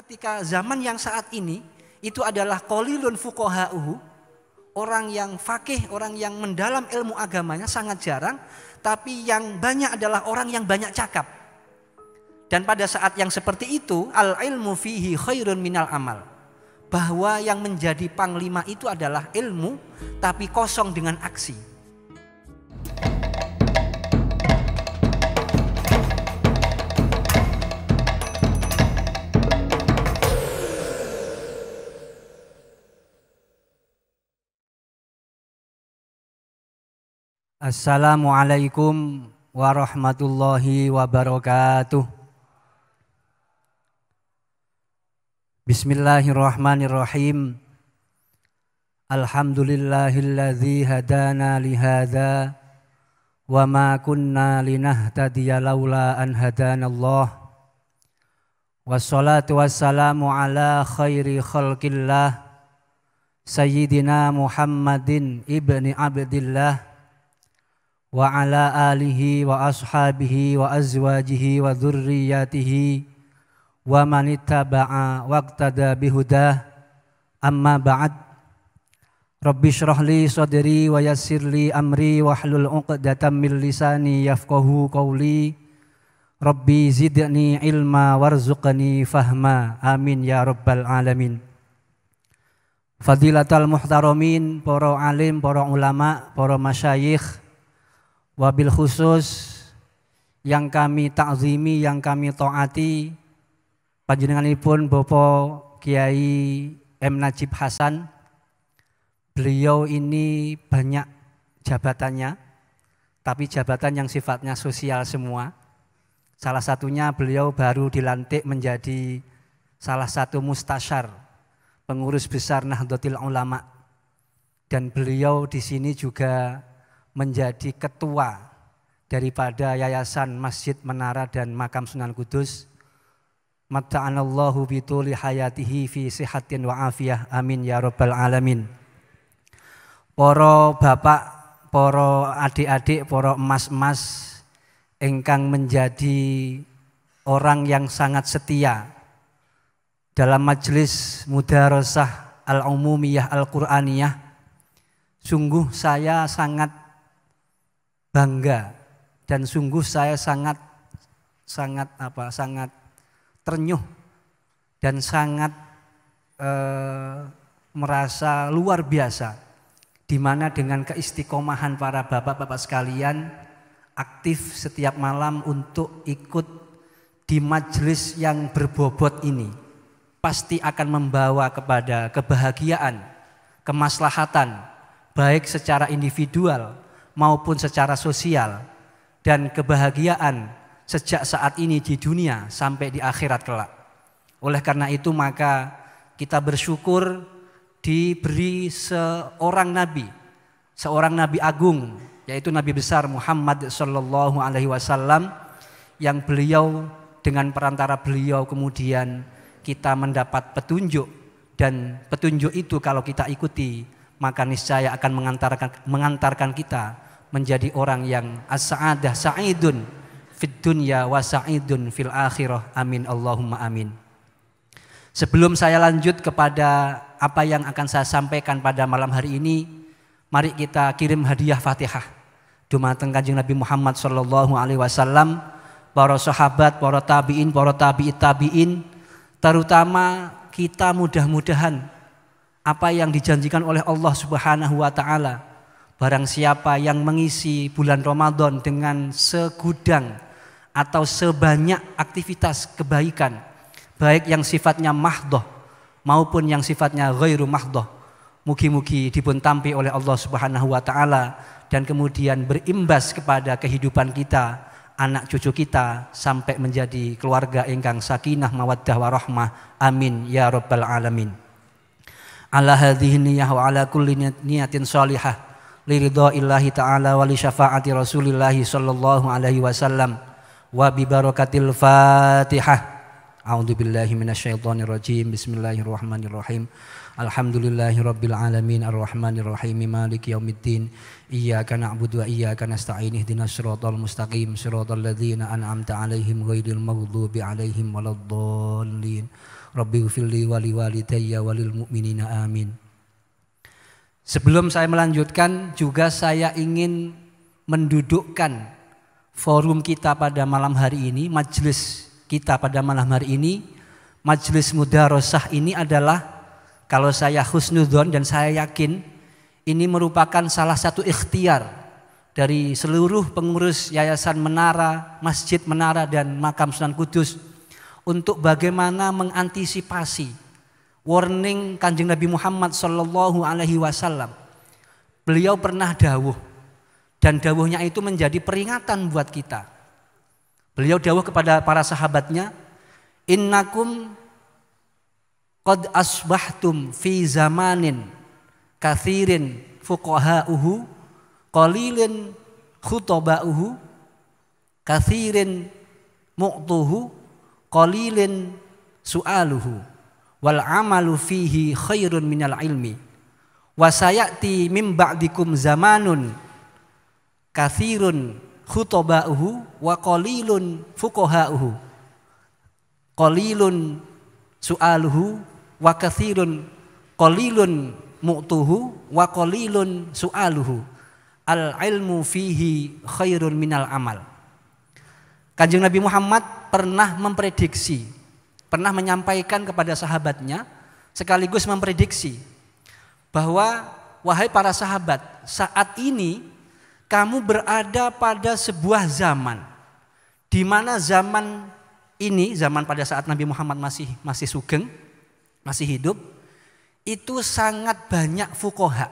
ketika zaman yang saat ini itu adalah qalilun fuqaha'uhu, orang yang fakih, orang yang mendalam ilmu agamanya sangat jarang, tapi yang banyak adalah orang yang banyak cakap. Dan pada saat yang seperti itu, al ilmu fihi khairun minal amal, bahwa yang menjadi panglima itu adalah ilmu tapi kosong dengan aksi. Assalamualaikum warahmatullahi wabarakatuh. Bismillahirrahmanirrahim. Alhamdulillahilladzi hadana lihadza wa ma kunna linahtadiya laula an hadanallah. Wassalatu wassalamu ala khairi khalqillah Sayyidina Muhammadin ibni Abdillah wa ala alihi wa ashabihi wa azwajihi wa dzurriyyatihi wa man ittaba'a waqtada bihudah, amma ba'd. Rabbi shrah li sadri wa yassir li amri wahlul 'uqdatam min lisani yafqahu qawli. Rabbi zidni ilma warzuqni fahma, amin ya rabbal alamin. Fadilatul muhtaramin, para alim, para ulama, para masyayikh, wabil khusus yang kami ta'zimi, yang kami taati, panjenenganipun Bapak Kiai M. Najib Hasan. Beliau ini banyak jabatannya, tapi jabatan yang sifatnya sosial semua. Salah satunya beliau baru dilantik menjadi salah satu mustasyar, pengurus besar Nahdlatul Ulama. Dan beliau di sini juga menjadi ketua daripada Yayasan Masjid Menara dan Makam Sunan Kudus. Matta'anallahu bituli hayatihi fi sihatin wa afiyah, amin ya rabbal alamin. Para bapak, para adik-adik, para emas-emas ingkang menjadi orang yang sangat setia dalam majelis mudarasah al-umumiyah al-Qur'aniyah, sungguh saya sangat bangga dan sungguh saya sangat ternyuh dan sangat merasa luar biasa, di mana dengan keistiqomahan para bapak-bapak sekalian aktif setiap malam untuk ikut di majelis yang berbobot ini, pasti akan membawa kepada kebahagiaan, kemaslahatan, baik secara individual maupun secara sosial, dan kebahagiaan sejak saat ini di dunia sampai di akhirat kelak. Oleh karena itu maka kita bersyukur diberi seorang nabi agung, yaitu Nabi besar Muhammad sallallahu alaihi wasallam, yang beliau dengan perantara beliau kemudian kita mendapat petunjuk, dan petunjuk itu kalau kita ikuti maka niscaya akan mengantarkan kita menjadi orang yang as-sa'adah sa'idun fid dunya wa sa'idun fil akhirah, amin Allahumma amin. Sebelum saya lanjut kepada apa yang akan saya sampaikan pada malam hari ini, mari kita kirim hadiah Fatihah dumateng Kanjeng Nabi Muhammad sallallahu alaihi wasallam, para sahabat, para tabi'in, para tabi'it tabi'in, terutama kita mudah-mudahan apa yang dijanjikan oleh Allah Subhanahu wa taala, barang siapa yang mengisi bulan Ramadan dengan segudang atau sebanyak aktivitas kebaikan, baik yang sifatnya mahdhah maupun yang sifatnya ghairu mahdhah, mugi-mugi dipun tampi oleh Allah Subhanahu wa taala dan kemudian berimbas kepada kehidupan kita, anak cucu kita, sampai menjadi keluarga ingkang sakinah mawaddah warahmah, amin ya rabbal alamin. Ala hadhihi niyyah wa ala kulli niyatin shalihah liridha'illahi ta'ala wa li syafaati rasulillahi sallallahu alaihi wasallam wa bi barakatil Fatihah. A'udzubillahi minasyaitonir rajim. Bismillahirrahmanirrahim. Alhamdulillahi rabbil alamin arrahmanir rahim maliki yaumiddin. Iyyaka na'budu wa iyyaka nasta'in ihdinas siratal mustaqim siratal ladzina an'amta 'alaihim ghairil maghdubi 'alaihim waladdallin. Rabbighfirli wa liwalidayya walil mu'minina amin. Sebelum saya melanjutkan, juga saya ingin mendudukkan forum kita pada malam hari ini, majelis kita pada malam hari ini, majelis mudarosah ini adalah, kalau saya husnudzon dan saya yakin, ini merupakan salah satu ikhtiar dari seluruh pengurus Yayasan Menara, Masjid Menara dan Makam Sunan Kudus untuk bagaimana mengantisipasi warning Kanjeng Nabi Muhammad Sallallahu Alaihi Wasallam. Beliau pernah dawuh, dan dawuhnya itu menjadi peringatan buat kita. Beliau dawuh kepada para sahabatnya, innakum qad asbahtum fi zamanin kathirin fuqaha'uhu qalilin khutaba'uhu kathirin mu'tuhu qalilin su'aluhu wal amalu fihi khairun minal ilmi wa sayati min ba'dikum zamanun kathirun khutaba'uhu wa qalilun fuqaha'uhu qalilun su'aluhu wa kathirun qalilun mu'tuhu wa qalilun su'aluhu al ilmu fihi khairun minal amal. Kanjeng Nabi Muhammad pernah memprediksi, pernah menyampaikan kepada sahabatnya, sekaligus memprediksi bahwa wahai para sahabat, saat ini kamu berada pada sebuah zaman di mana zaman ini, zaman pada saat Nabi Muhammad masih sugeng, masih hidup, itu sangat banyak fuqaha,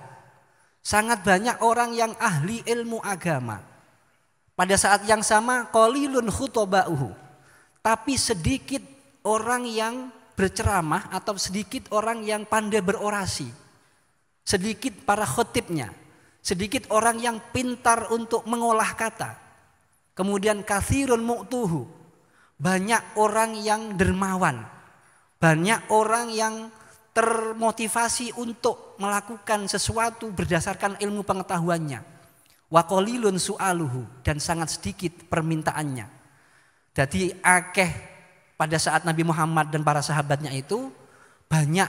sangat banyak orang yang ahli ilmu agama. Pada saat yang sama qalilun khutaba'uhu, tapi sedikit orang yang berceramah atau sedikit orang yang pandai berorasi, sedikit para khotibnya, sedikit orang yang pintar untuk mengolah kata. Kemudian kathirun mu'tuhu, banyak orang yang dermawan, banyak orang yang termotivasi untuk melakukan sesuatu berdasarkan ilmu pengetahuannya. Wa qalilun su'aluhu, dan sangat sedikit permintaannya. Jadi akeh pada saat Nabi Muhammad dan para sahabatnya itu banyak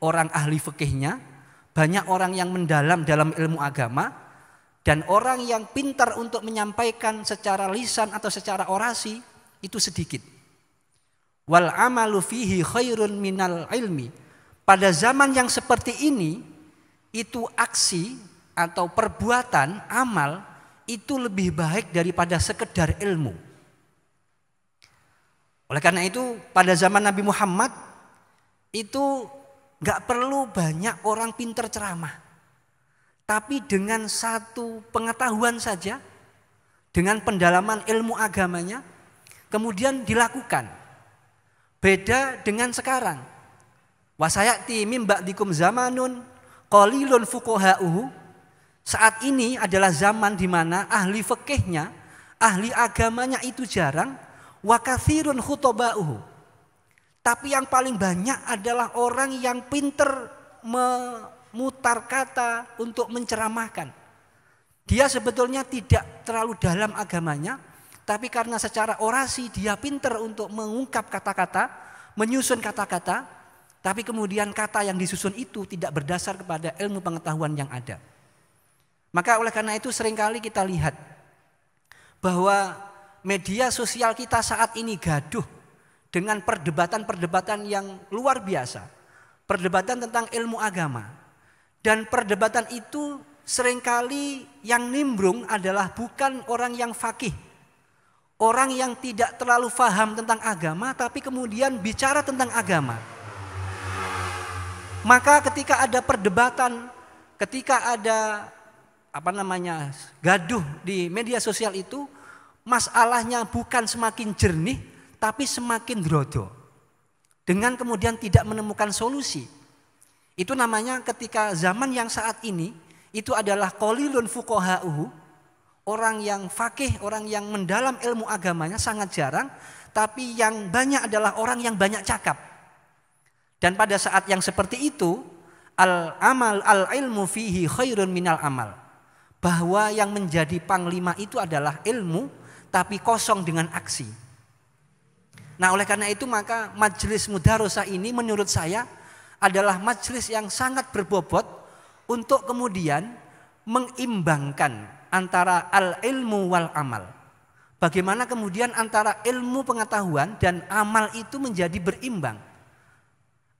orang ahli fikihnya, banyak orang yang mendalam dalam ilmu agama, dan orang yang pintar untuk menyampaikan secara lisan atau secara orasi itu sedikit. Wal amalu fihi khairun minal ilmi. Pada zaman yang seperti ini, itu aksi atau perbuatan amal itu lebih baik daripada sekedar ilmu. Oleh karena itu pada zaman Nabi Muhammad itu gak perlu banyak orang pintar ceramah, tapi dengan satu pengetahuan saja, dengan pendalaman ilmu agamanya, kemudian dilakukan. Beda dengan sekarang. Wasayati mim ba'dikum zamanun qalilun fuqaha'uhu. Saat ini adalah zaman di mana ahli fikihnya, ahli agamanya itu jarang, wa katsirun khutaba'uhu. Tapi yang paling banyak adalah orang yang pinter memutar kata untuk menceramahkan. Dia sebetulnya tidak terlalu dalam agamanya, tapi karena secara orasi dia pinter untuk mengungkap kata-kata, menyusun kata-kata, tapi kemudian kata yang disusun itu tidak berdasar kepada ilmu pengetahuan yang ada. Maka oleh karena itu seringkali kita lihat bahwa media sosial kita saat ini gaduh dengan perdebatan-perdebatan yang luar biasa. Perdebatan tentang ilmu agama. Dan perdebatan itu seringkali yang nimbrung adalah bukan orang yang faqih. Orang yang tidak terlalu paham tentang agama tapi kemudian bicara tentang agama. Maka ketika ada perdebatan, ketika ada gaduh di media sosial itu, masalahnya bukan semakin jernih tapi semakin drodo. Dengan kemudian tidak menemukan solusi. Itu namanya ketika zaman yang saat ini itu adalah qalilun fuqaha'uhu, orang yang faqih, orang yang mendalam ilmu agamanya sangat jarang, tapi yang banyak adalah orang yang banyak cakap. Dan pada saat yang seperti itu, al-ilmu fihi khairun minal amal. Bahwa yang menjadi panglima itu adalah ilmu, tapi kosong dengan aksi. Nah, oleh karena itu maka majelis mudarosah ini menurut saya adalah majelis yang sangat berbobot untuk kemudian mengimbangkan antara al-ilmu wal amal. Bagaimana kemudian antara ilmu pengetahuan dan amal itu menjadi berimbang.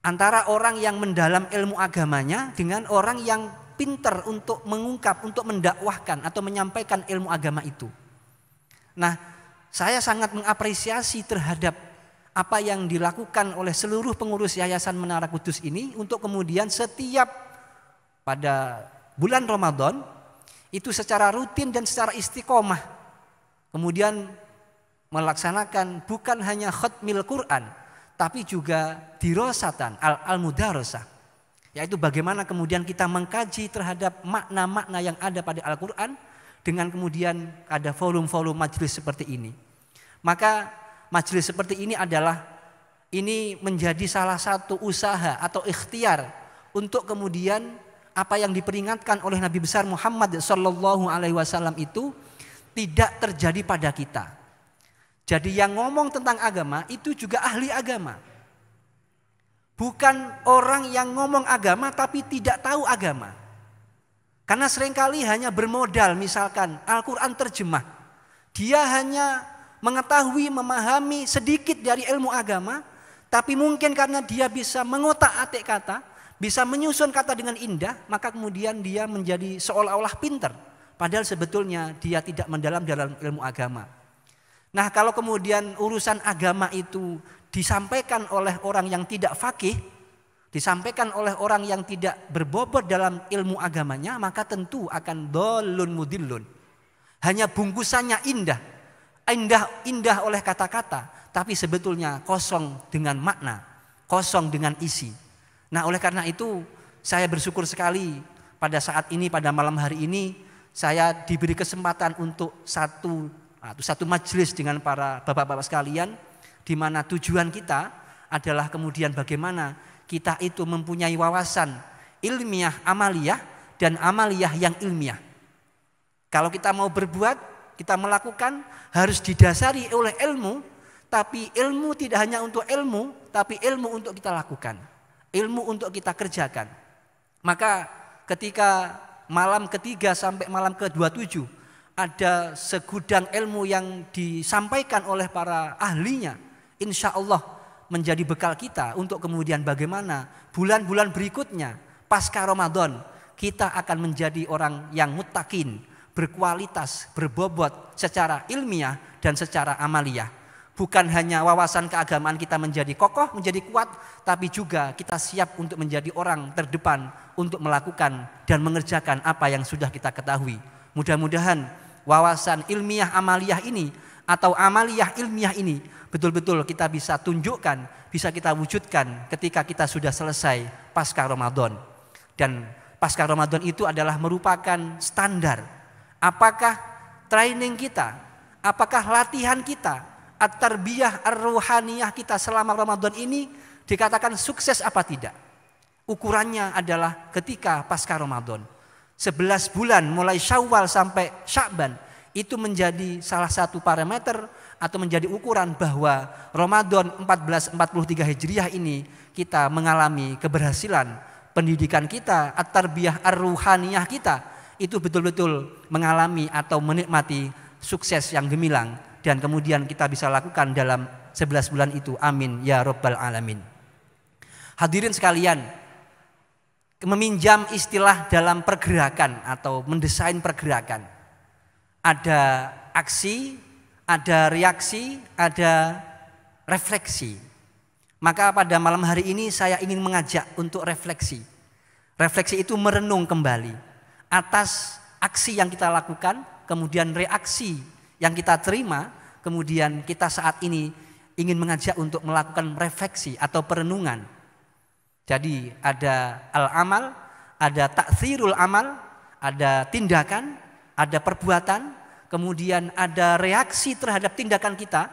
Antara orang yang mendalam ilmu agamanya dengan orang yang pintar untuk mengungkap, untuk mendakwahkan atau menyampaikan ilmu agama itu. Nah, saya sangat mengapresiasi terhadap apa yang dilakukan oleh seluruh pengurus Yayasan Menara Kudus ini untuk kemudian setiap pada bulan Ramadan itu secara rutin dan secara istiqomah kemudian melaksanakan bukan hanya khatmil Quran tapi juga dirosatan al-mudarosah, yaitu bagaimana kemudian kita mengkaji terhadap makna-makna yang ada pada Al-Quran dengan kemudian ada volume-volume majelis seperti ini. Maka majelis seperti ini ini menjadi salah satu usaha atau ikhtiar untuk kemudian apa yang diperingatkan oleh Nabi besar Muhammad sallallahu alaihi wasallam itu tidak terjadi pada kita. Jadi yang ngomong tentang agama itu juga ahli agama. Bukan orang yang ngomong agama tapi tidak tahu agama. Karena seringkali hanya bermodal misalkan Al-Quran terjemah. Dia hanya mengetahui, memahami sedikit dari ilmu agama. Tapi mungkin karena dia bisa mengotak-atik kata, bisa menyusun kata dengan indah, maka kemudian dia menjadi seolah-olah pintar. Padahal sebetulnya dia tidak mendalam dalam ilmu agama. Nah, kalau kemudian urusan agama itu disampaikan oleh orang yang tidak faqih, disampaikan oleh orang yang tidak berbobot dalam ilmu agamanya, maka tentu akan dhalun mudillun. Hanya bungkusannya indah oleh kata-kata, tapi sebetulnya kosong dengan makna, kosong dengan isi. Nah, oleh karena itu saya bersyukur sekali pada saat ini, pada malam hari ini saya diberi kesempatan untuk satu majelis dengan para bapak-bapak sekalian, di mana tujuan kita adalah kemudian bagaimana kita itu mempunyai wawasan ilmiah amaliyah dan amaliyah yang ilmiah. Kalau kita mau berbuat, kita melakukan harus didasari oleh ilmu, tapi ilmu tidak hanya untuk ilmu, tapi ilmu untuk kita lakukan, ilmu untuk kita kerjakan. Maka ketika malam ketiga sampai malam ke-27 ada segudang ilmu yang disampaikan oleh para ahlinya, insya Allah menjadi bekal kita untuk kemudian bagaimana bulan-bulan berikutnya pasca Ramadan kita akan menjadi orang yang muttaqin, berkualitas, berbobot secara ilmiah dan secara amaliyah. Bukan hanya wawasan keagamaan kita menjadi kokoh, menjadi kuat, tapi juga kita siap untuk menjadi orang terdepan untuk melakukan dan mengerjakan apa yang sudah kita ketahui. Mudah-mudahan wawasan ilmiah amaliyah ini atau amaliyah ilmiah ini betul-betul kita bisa tunjukkan, bisa kita wujudkan ketika kita sudah selesai pasca Ramadan. Dan pasca Ramadan itu adalah merupakan standar. Apakah training kita, apakah latihan kita, at-tarbiyah ar-ruhaniyah kita selama Ramadan ini dikatakan sukses apa tidak? Ukurannya adalah ketika pasca Ramadan. 11 bulan mulai Syawal sampai Sya'ban itu menjadi salah satu parameter atau menjadi ukuran bahwa Ramadan 1443 Hijriah ini kita mengalami keberhasilan pendidikan kita, at-tarbiyah ar-ruhaniyah kita itu betul-betul mengalami atau menikmati sukses yang gemilang dan kemudian kita bisa lakukan dalam 11 bulan itu. Amin ya rabbal alamin. Hadirin sekalian, meminjam istilah dalam pergerakan atau mendesain pergerakan. Ada aksi, ada reaksi, ada refleksi. Maka pada malam hari ini saya ingin mengajak untuk refleksi. Refleksi itu merenung kembali atas aksi yang kita lakukan, kemudian reaksi yang kita terima, kemudian kita saat ini ingin mengajak untuk melakukan refleksi atau perenungan. Jadi ada al-amal, ada ta'thirul amal, ada tindakan, ada perbuatan, kemudian ada reaksi terhadap tindakan kita,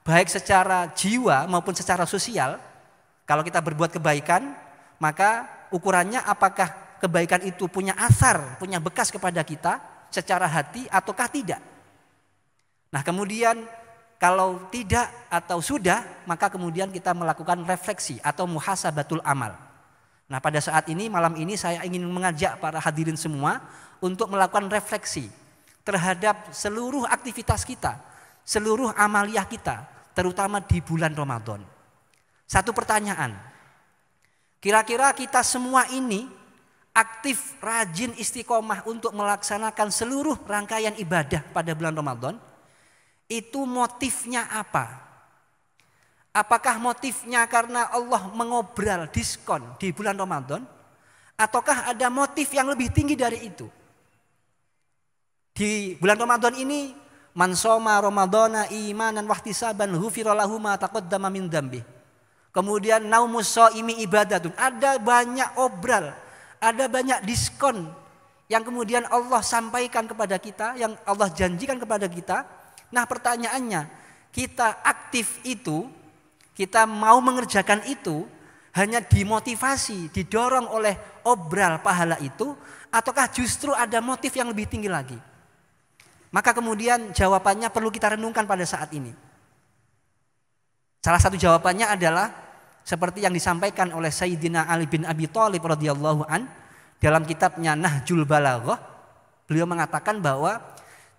baik secara jiwa maupun secara sosial. Kalau kita berbuat kebaikan, maka ukurannya apakah kebaikan itu punya asar, punya bekas kepada kita secara hati ataukah tidak. Nah, kemudian Kalau tidak atau sudah, maka kemudian kita melakukan refleksi atau muhasabatul amal. Nah, pada saat ini, malam ini saya ingin mengajak para hadirin semua untuk melakukan refleksi terhadap seluruh aktivitas kita, seluruh amaliyah kita, terutama di bulan Ramadan. Satu pertanyaan, kira-kira kita semua ini aktif, rajin, istiqomah untuk melaksanakan seluruh rangkaian ibadah pada bulan Ramadan? Itu motifnya apa? Apakah motifnya karena Allah mengobral diskon di bulan Ramadan? Ataukah ada motif yang lebih tinggi dari itu? Di bulan Ramadan ini, man shoma ramadhana imanan wahtisaban ghufira lahu ma taqaddama min dzambi. Kemudian naumus shaimi ibadatun. Ada banyak obral, ada banyak diskon yang kemudian Allah sampaikan kepada kita, yang Allah janjikan kepada kita. Nah, pertanyaannya, kita aktif itu, kita mau mengerjakan itu hanya dimotivasi, didorong oleh obral pahala itu, ataukah justru ada motif yang lebih tinggi lagi? Maka kemudian jawabannya perlu kita renungkan pada saat ini. Salah satu jawabannya adalah seperti yang disampaikan oleh Sayyidina Ali bin Abi Thalib radhiyallahu an dalam kitabnya Nahjul Balaghah. Beliau mengatakan bahwa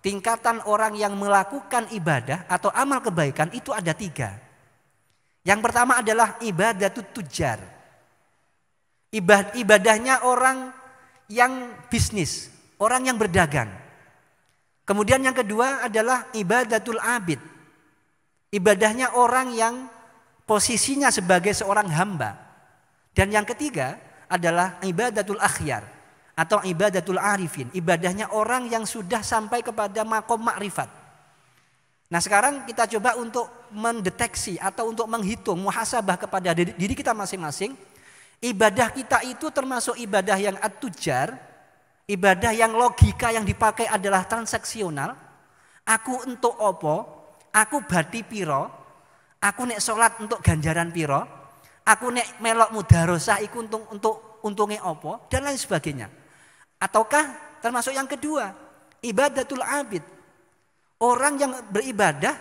tingkatan orang yang melakukan ibadah atau amal kebaikan itu ada 3. Yang pertama adalah ibadatut tujar. Ibadahnya orang yang bisnis, orang yang berdagang. Kemudian yang kedua adalah ibadatul abid. Ibadahnya orang yang posisinya sebagai seorang hamba. Dan yang ketiga adalah ibadatul akhyar atau ibadatul arifin, ibadahnya orang yang sudah sampai kepada makom makrifat. Nah, sekarang kita coba untuk mendeteksi atau untuk menghitung muhasabah kepada diri kita masing-masing. Ibadah kita itu termasuk ibadah yang at-tujar, ibadah yang logika yang dipakai adalah transaksional. Aku untuk opo, aku bati piro, aku nek sholat untuk ganjaran piro, aku nek melok mudarosah iku untuk untungnya opo, dan lain sebagainya. Ataukah termasuk yang kedua, ibadatul abid. Orang yang beribadah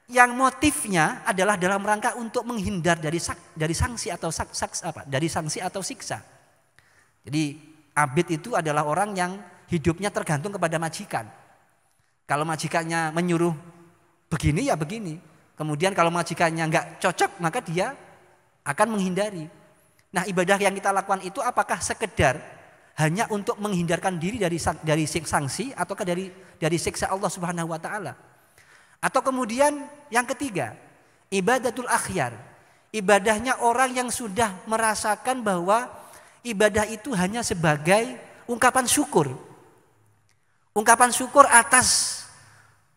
yang motifnya adalah dalam rangka untuk menghindar dari sanksi atau dari sanksi atau siksa. Jadi abid itu adalah orang yang hidupnya tergantung kepada majikan. Kalau majikannya menyuruh begini ya begini. Kemudian kalau majikannya enggak cocok maka dia akan menghindari. Nah, ibadah yang kita lakukan itu apakah sekedar hanya untuk menghindarkan diri dari sanksi ataukah dari siksa Allah Subhanahu wa taala? Atau kemudian yang ketiga, ibadatul akhyar. Ibadahnya orang yang sudah merasakan bahwa ibadah itu hanya sebagai ungkapan syukur. Ungkapan syukur atas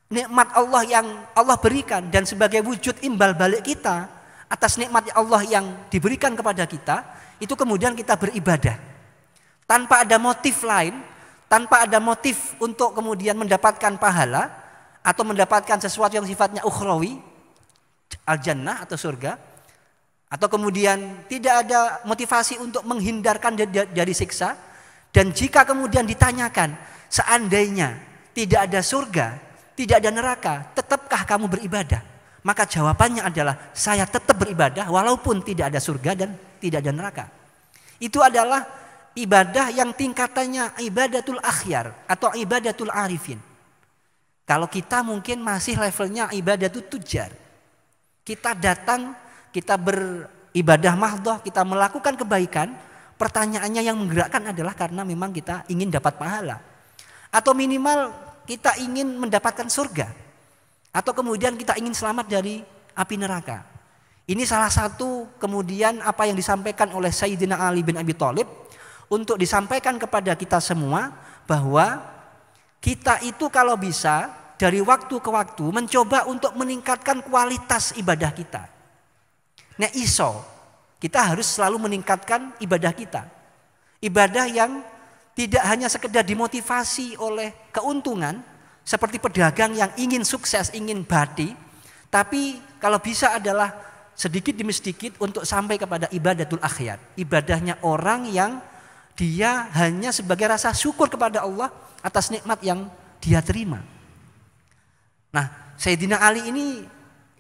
nikmat Allah yang Allah berikan dan sebagai wujud imbal balik kita atas nikmat Allah yang diberikan kepada kita, itu kemudian kita beribadah. Tanpa ada motif lain, tanpa ada motif untuk kemudian mendapatkan pahala atau mendapatkan sesuatu yang sifatnya ukhrawi, al-jannah atau surga, atau kemudian tidak ada motivasi untuk menghindarkan dari siksa. Dan jika kemudian ditanyakan, seandainya tidak ada surga, tidak ada neraka, tetapkah kamu beribadah? Maka jawabannya adalah saya tetap beribadah walaupun tidak ada surga dan tidak ada neraka. Itu adalah ibadah yang tingkatannya ibadatul akhyar atau ibadatul arifin. Kalau kita mungkin masih levelnya ibadatul tujar. Kita datang, kita beribadah mahdhah, kita melakukan kebaikan. Pertanyaannya yang menggerakkan adalah karena memang kita ingin dapat pahala. Atau minimal kita ingin mendapatkan surga. Atau kemudian kita ingin selamat dari api neraka. Ini salah satu kemudian apa yang disampaikan oleh Sayyidina Ali bin Abi Thalib untuk disampaikan kepada kita semua bahwa kita itu kalau bisa dari waktu ke waktu mencoba untuk meningkatkan kualitas ibadah kita. Nek iso, kita harus selalu meningkatkan ibadah kita. Ibadah yang tidak hanya sekedar dimotivasi oleh keuntungan seperti pedagang yang ingin sukses, ingin bati, tapi kalau bisa adalah sedikit demi sedikit untuk sampai kepada ibadatul akhyar. Ibadahnya orang yang dia hanya sebagai rasa syukur kepada Allah atas nikmat yang dia terima. Nah, Sayyidina Ali ini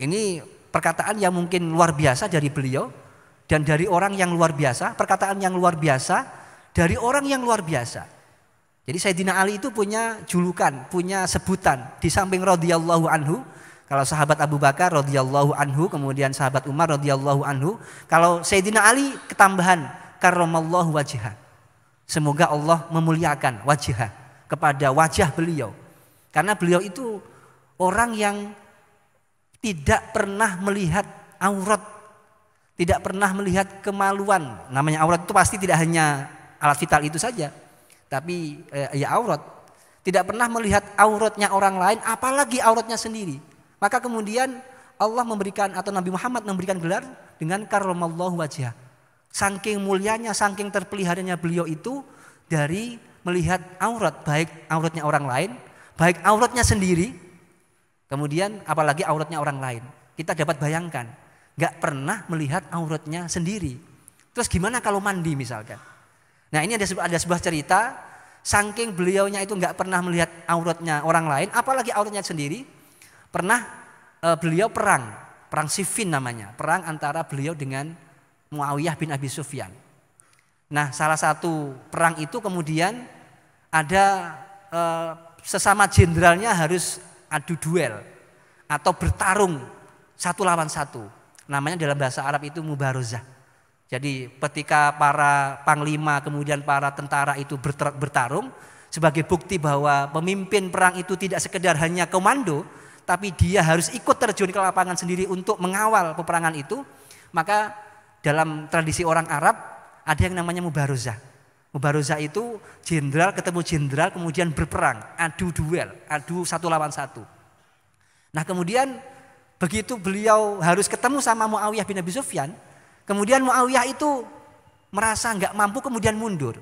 Ini perkataan yang mungkin luar biasa dari beliau dan dari orang yang luar biasa, perkataan yang luar biasa dari orang yang luar biasa. Jadi Sayyidina Ali itu punya julukan, punya sebutan di samping radhiyallahu anhu. Kalau sahabat Abu Bakar radhiyallahu anhu, kemudian sahabat Umar radhiyallahu anhu. Kalau Sayyidina Ali ketambahan karramallahu wajhah. Semoga Allah memuliakan wajhah, kepada wajah beliau. Karena beliau itu orang yang tidak pernah melihat aurat, tidak pernah melihat kemaluan. Namanya aurat itu pasti tidak hanya alat vital itu saja, tapi ya aurat. Tidak pernah melihat auratnya orang lain, apalagi auratnya sendiri. Maka kemudian Allah memberikan, atau Nabi Muhammad memberikan gelar dengan karramallahu wajhah. Saking mulianya, saking terpeliharanya beliau itu dari melihat aurat, baik auratnya orang lain, baik auratnya sendiri, kemudian apalagi auratnya orang lain. Kita dapat bayangkan, nggak pernah melihat auratnya sendiri. Terus gimana kalau mandi misalkan? Nah, ini ada sebuah cerita, saking beliaunya itu nggak pernah melihat auratnya orang lain, apalagi auratnya sendiri. Pernah beliau perang Siffin namanya, perang antara beliau dengan Muawiyah bin Abi Sufyan. Nah, salah satu perang itu kemudian ada sesama jenderalnya harus adu duel atau bertarung satu lawan satu. Namanya dalam bahasa Arab itu mubarozah. Jadi ketika para panglima kemudian para tentara itu bertarung, sebagai bukti bahwa pemimpin perang itu tidak sekedar hanya komando, tapi dia harus ikut terjun ke lapangan sendiri untuk mengawal peperangan itu. Maka dalam tradisi orang Arab ada yang namanya mubarozah. Mubarozah itu jenderal ketemu jenderal kemudian berperang, adu duel, adu satu lawan satu. Nah, kemudian begitu beliau harus ketemu sama Muawiyah bin Abi Sufyan, kemudian Muawiyah itu merasa nggak mampu kemudian mundur.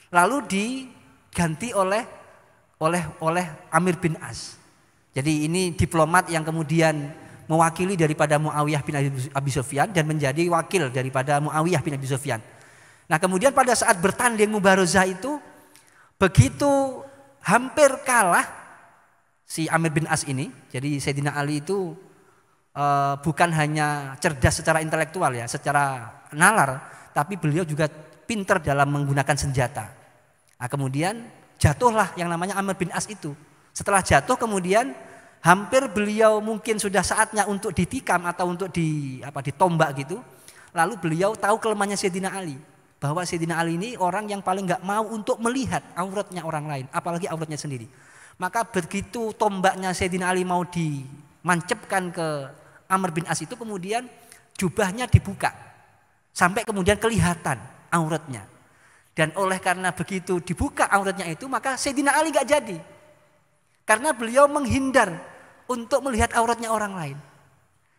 Lalu diganti oleh Amir bin As. Jadi ini diplomat yang kemudian mewakili daripada Muawiyah bin Abi Sufyan dan menjadi wakil daripada Muawiyah bin Abi Sufyan. Nah, kemudian pada saat bertanding mubarozah itu, begitu hampir kalah si Amir bin As ini. Jadi Sayyidina Ali itu bukan hanya cerdas secara intelektual ya, secara nalar, tapi beliau juga pintar dalam menggunakan senjata. Nah, kemudian jatuhlah yang namanya Amir bin As itu. Setelah jatuh kemudian hampir beliau mungkin sudah saatnya untuk ditikam atau untuk ditombak gitu. Lalu beliau tahu kelemahannya Sayyidina Ali, bahwa Sayyidina Ali ini orang yang paling nggak mau untuk melihat auratnya orang lain, apalagi auratnya sendiri. Maka begitu tombaknya Sayyidina Ali mau dimancepkan ke Amr bin As itu, kemudian jubahnya dibuka sampai kemudian kelihatan auratnya. Dan oleh karena begitu dibuka auratnya itu, maka Sayyidina Ali nggak jadi. Karena beliau menghindar untuk melihat auratnya orang lain.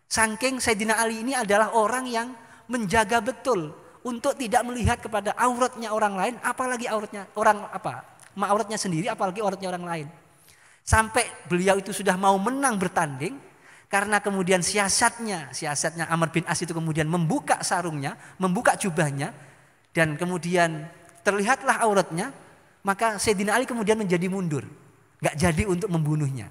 Saking Sayyidina Ali ini adalah orang yang menjaga betul untuk tidak melihat kepada auratnya orang lain, apalagi auratnya auratnya sendiri, apalagi auratnya orang lain. Sampai beliau itu sudah mau menang bertanding, karena kemudian siasatnya Amr bin As itu kemudian membuka sarungnya, membuka jubahnya, dan kemudian terlihatlah auratnya, maka Sayyidina Ali kemudian menjadi mundur. Gak jadi untuk membunuhnya.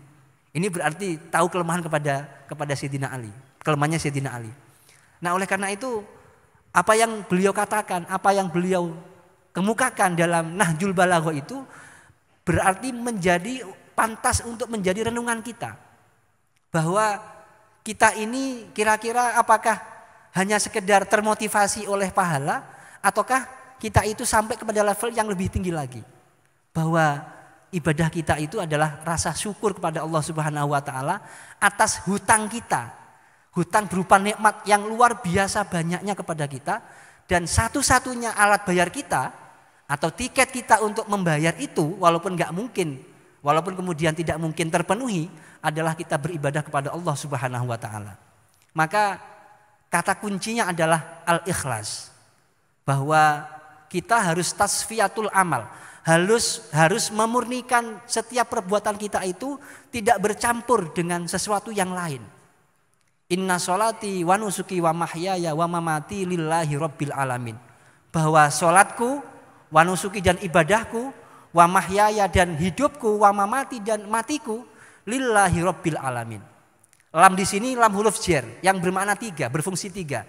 Ini berarti tahu kelemahan kepada Sayyidina Ali, kelemahannya Sayyidina Ali. Nah, oleh karena itu apa yang beliau katakan, apa yang beliau kemukakan dalam Nahjul Balaghah itu berarti menjadi pantas untuk menjadi renungan kita. Bahwa kita ini kira-kira apakah hanya sekedar termotivasi oleh pahala, ataukah kita itu sampai kepada level yang lebih tinggi lagi. Bahwa ibadah kita itu adalah rasa syukur kepada Allah Subhanahu wa taala atas hutang kita. Hutang berupa nikmat yang luar biasa banyaknya kepada kita, dan satu-satunya alat bayar kita atau tiket kita untuk membayar itu, walaupun kemudian tidak mungkin terpenuhi, adalah kita beribadah kepada Allah Subhanahu wa taala. Maka kata kuncinya adalah al-ikhlas. Bahwa kita harus tasfiyatul amal. Harus memurnikan setiap perbuatan kita itu tidak bercampur dengan sesuatu yang lain. Inna sholati wa nusuki wa mahyaya wa mamati lillahi rabbil alamin. Bahwa sholatku, wa nusuki dan ibadahku, wa mahyaya dan hidupku, wa mamati dan matiku lillahi rabbil alamin. Lam di sini lam huruf jar yang bermakna tiga, berfungsi tiga.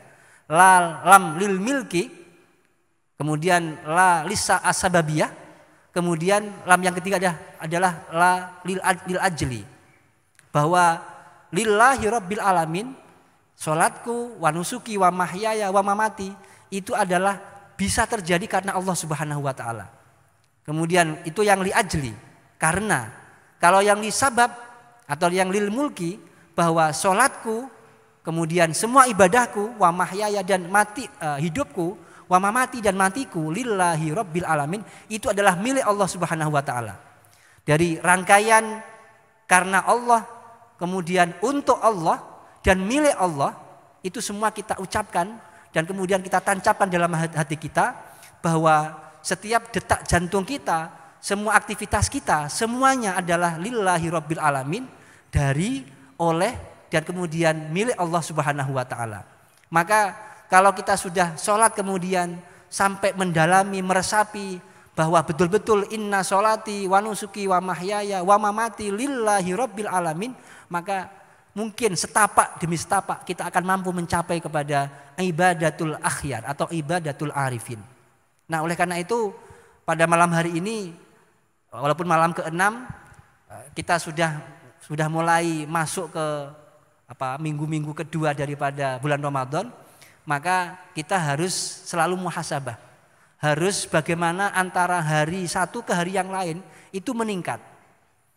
Lam lil milki, kemudian la lisa asbabiyah, kemudian lam yang ketiga adalah la lil ajli. Bahwa lillahi rabbil alamin, salatku wa nusuki wa mahyaya wa mamati itu adalah bisa terjadi karena Allah Subhanahu wa taala. Kemudian itu yang li ajli, karena kalau yang li sabab atau yang lil mulki, bahwa salatku kemudian semua ibadahku wa mahyaya dan mati hidupku wa mamati dan matiku lillahi rabbil alamin itu adalah milik Allah Subhanahu wa taala. Dari rangkaian karena Allah, kemudian untuk Allah dan milik Allah, itu semua kita ucapkan dan kemudian kita tancapkan dalam hati kita bahwa setiap detak jantung kita, semua aktivitas kita, semuanya adalah lillahi rabbil alamin, dari, oleh, dan kemudian milik Allah Subhanahu wa taala. Maka kalau kita sudah sholat kemudian sampai mendalami, meresapi bahwa betul-betul inna sholati wa nusuki wa mahyaya wa mamati lillahi rabbil alamin, maka mungkin setapak demi setapak kita akan mampu mencapai kepada ibadatul akhyar atau ibadatul arifin. Nah, oleh karena itu pada malam hari ini, walaupun malam ke-6, kita sudah mulai masuk ke minggu-minggu kedua daripada bulan Ramadan, maka kita harus selalu muhasabah. Harus bagaimana antara hari satu ke hari yang lain itu meningkat.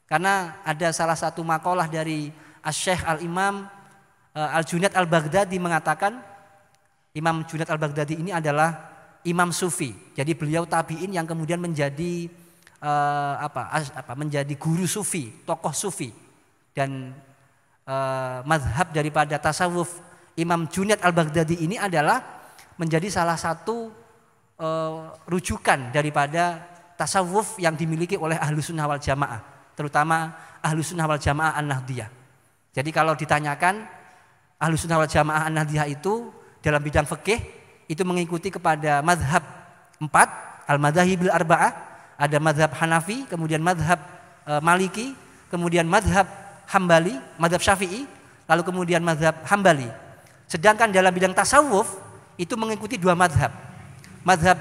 Karena ada salah satu makalah dari Asy-Syaikh Al-Imam Al-Junaid Al-Baghdadi mengatakan, Imam Junaid Al-Baghdadi ini adalah imam sufi. Jadi beliau tabi'in yang kemudian menjadi menjadi guru sufi, tokoh sufi. Dan mazhab daripada tasawuf Imam Junaid Al-Baghdadi ini adalah menjadi salah satu rujukan daripada tasawuf yang dimiliki oleh Ahlussunnah wal Jamaah, terutama Ahlussunnah wal Jamaah An-Nahdiyah. Jadi kalau ditanyakan Ahlussunnah wal Jamaah An-Nahdiyah itu dalam bidang fikih itu mengikuti kepada mazhab 4, al-madzahibil arba'ah, ada mazhab Hanafi, kemudian mazhab Maliki, kemudian mazhab Hambali, mazhab Syafi'i, lalu kemudian mazhab Hambali. Sedangkan dalam bidang tasawuf itu mengikuti dua mazhab. Mazhab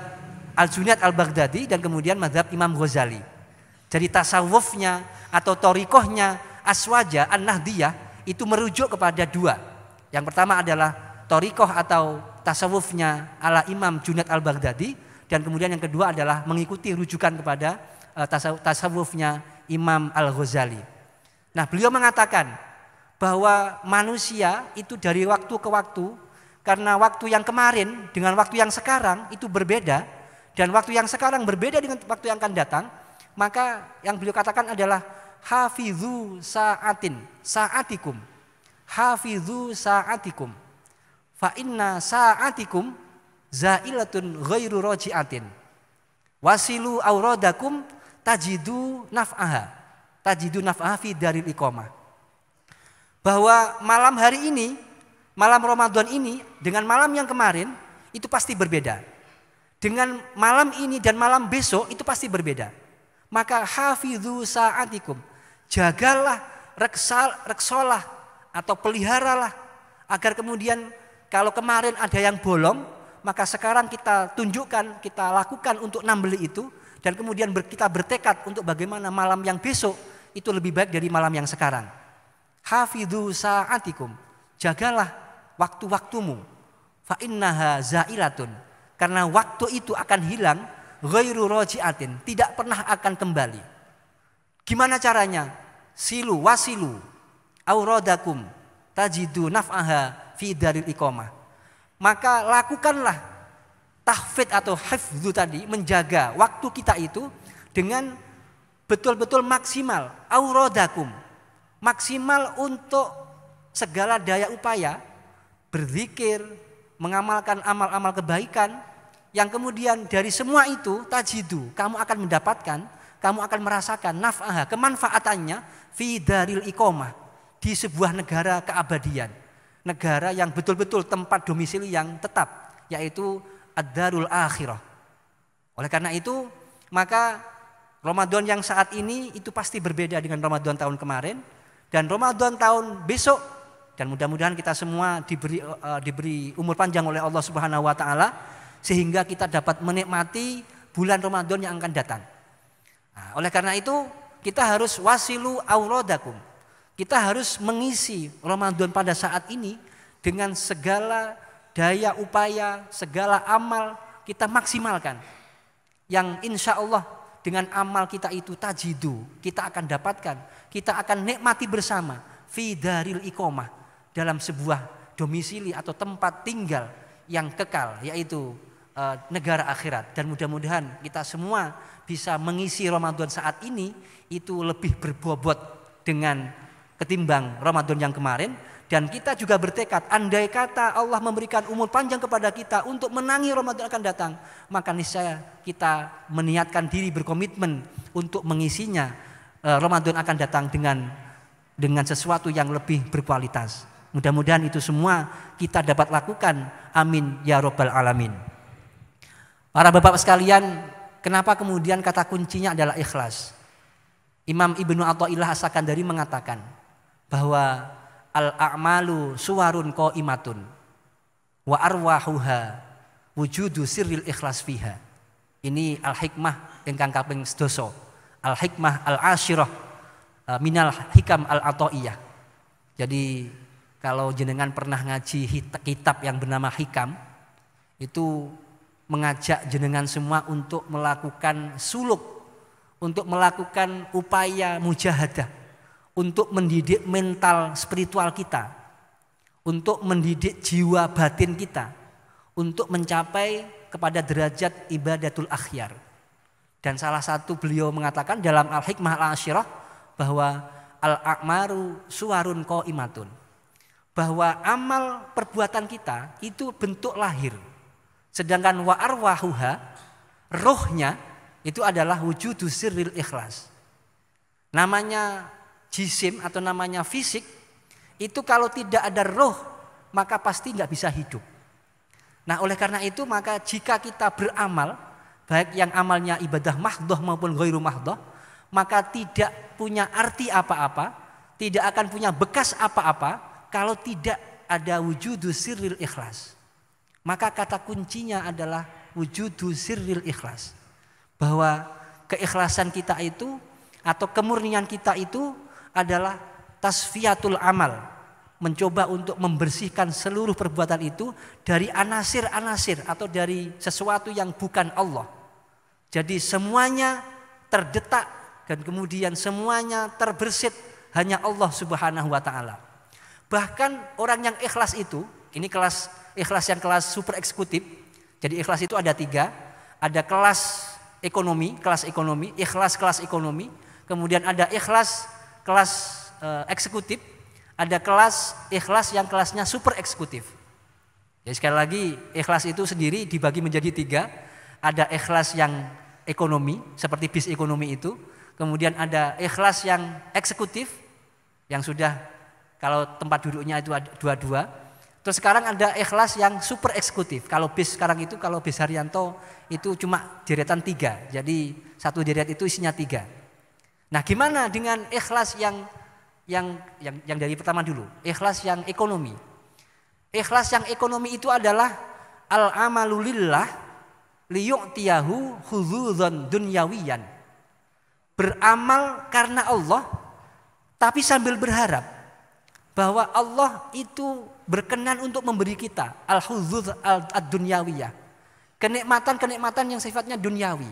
Al-Junaid Al-Baghdadi dan kemudian mazhab Imam Ghazali. Jadi tasawufnya atau thariqahnya Aswaja An-Nahdiyah itu merujuk kepada dua. Yang pertama adalah thariqah atau tasawufnya ala Imam Junaid Al-Baghdadi, dan kemudian yang kedua adalah mengikuti rujukan kepada tasawufnya Imam Al-Ghazali. Nah, beliau mengatakan bahwa manusia itu dari waktu ke waktu, karena waktu yang kemarin dengan waktu yang sekarang itu berbeda, dan waktu yang sekarang berbeda dengan waktu yang akan datang, maka yang beliau katakan adalah hafizu sa'atikum, hafizu sa'atikum, fa inna sa'atikum zailatun ghairu roji'atin, wasilu auradakum tajidu naf'aha fi daril iqamah. Bahwa malam hari ini, malam Ramadan ini dengan malam yang kemarin itu pasti berbeda. Dengan malam ini dan malam besok itu pasti berbeda. Maka hafidhu sa'atikum, jagalah, reksolah atau peliharalah agar kemudian kalau kemarin ada yang bolong, maka sekarang kita tunjukkan, kita lakukan untuk nambeli itu, dan kemudian kita bertekad untuk bagaimana malam yang besok itu lebih baik dari malam yang sekarang. Hafidhu sa'atikum, jagalah waktu-waktumu, fa innaha zailatun, karena waktu itu akan hilang, ghairu roji'atin, tidak pernah akan kembali. Gimana caranya? Wasilu auradakum tajidu naf'aha fi daril iqamah. Maka lakukanlah tahfidz atau hifdzu tadi, menjaga waktu kita itu dengan betul-betul maksimal, auradakum, maksimal untuk segala daya upaya berzikir, mengamalkan amal-amal kebaikan, yang kemudian dari semua itu tajidu, kamu akan mendapatkan, kamu akan merasakan naf'aha, kemanfaatannya fi daril iqamah, di sebuah negara keabadian, negara yang betul-betul tempat domisili yang tetap, yaitu ad-darul akhirah. Oleh karena itu, maka Ramadan yang saat ini itu pasti berbeda dengan Ramadan tahun kemarin, dan Ramadan tahun besok Dan mudah-mudahan kita semua diberi umur panjang oleh Allah Subhanahu wa taala sehingga kita dapat menikmati bulan Ramadan yang akan datang. Nah, oleh karena itu kita harus wasilu auradakum. Kita harus mengisi Ramadan pada saat ini dengan segala daya upaya, segala amal kita maksimalkan. Yang insya Allah dengan amal kita itu tajidu, kita akan dapatkan, kita akan nikmati bersama fi daril iqamah, dalam sebuah domisili atau tempat tinggal yang kekal, yaitu negara akhirat. Dan mudah-mudahan kita semua bisa mengisi Ramadan saat ini itu lebih berbobot dengan ketimbang Ramadan yang kemarin. Dan kita juga bertekad, andai kata Allah memberikan umur panjang kepada kita untuk menangi Ramadan akan datang, maka niscaya kita meniatkan diri, berkomitmen untuk mengisinya Ramadan akan datang dengan sesuatu yang lebih berkualitas. Mudah-mudahan itu semua kita dapat lakukan. Amin ya rabbal alamin. Para bapak sekalian, kenapa kemudian kata kuncinya adalah ikhlas? Imam Ibnu Athaillah As-Sakandari mengatakan bahwa al-a'malu suwarun qaimatun wa arwahuha wujudu sirril ikhlas fiha. Ini al-hikmah ingkang kaping 12. Al-hikmah al-asyirah minal hikam al-athaiyah. Jadi kalau jenengan pernah ngaji kitab yang bernama Hikam, itu mengajak jenengan semua untuk melakukan suluk, untuk melakukan upaya mujahadah, untuk mendidik mental spiritual kita, untuk mendidik jiwa batin kita, untuk mencapai kepada derajat ibadatul akhyar. Dan salah satu beliau mengatakan dalam Al-Hikmah Al-Asyirah bahwa al-a'maru suwarun qaimatun, bahwa amal perbuatan kita itu bentuk lahir, sedangkan wa arwahuha, rohnya itu adalah wujudu sirril ikhlas. Namanya jisim atau namanya fisik itu kalau tidak ada roh maka pasti nggak bisa hidup. Nah, oleh karena itu maka jika kita beramal, baik yang amalnya ibadah mahdhah maupun ghairu mahdhah, maka tidak punya arti apa-apa, tidak akan punya bekas apa-apa kalau tidak ada wujudu sirril ikhlas. Maka kata kuncinya adalah wujudu sirril ikhlas. Bahwa keikhlasan kita itu atau kemurnian kita itu adalah tasfiyatul amal. Mencoba untuk membersihkan seluruh perbuatan itu dari anasir-anasir atau dari sesuatu yang bukan Allah. Jadi semuanya terdetak dan kemudian semuanya terbersit hanya Allah Subhanahu wa taala. Bahkan orang yang ikhlas itu, ini kelas ikhlas yang kelas super eksekutif. Jadi ikhlas itu ada 3, ada kelas ekonomi, ikhlas kelas ekonomi, kemudian ada ikhlas kelas eksekutif, ada kelas ikhlas yang kelasnya super eksekutif. Jadi sekali lagi ikhlas itu sendiri dibagi menjadi 3, ada ikhlas yang ekonomi seperti bis ekonomi itu, kemudian ada ikhlas yang eksekutif yang sudah kalau tempat duduknya itu ada 2. Terus sekarang ada ikhlas yang super eksekutif. Kalau bis sekarang itu, kalau bis Haryanto itu cuma deretan 3. Jadi satu deret itu isinya 3. Nah, gimana dengan ikhlas yang dari pertama dulu? Ikhlas yang ekonomi. Ikhlas yang ekonomi itu adalah al-amalu lillah liyu'tiyahu khudzuzan dunyawiyan. Beramal karena Allah tapi sambil berharap bahwa Allah itu berkenan untuk memberi kita al-hudzuz ad-dunyawiyah, kenikmatan-kenikmatan yang sifatnya duniawi.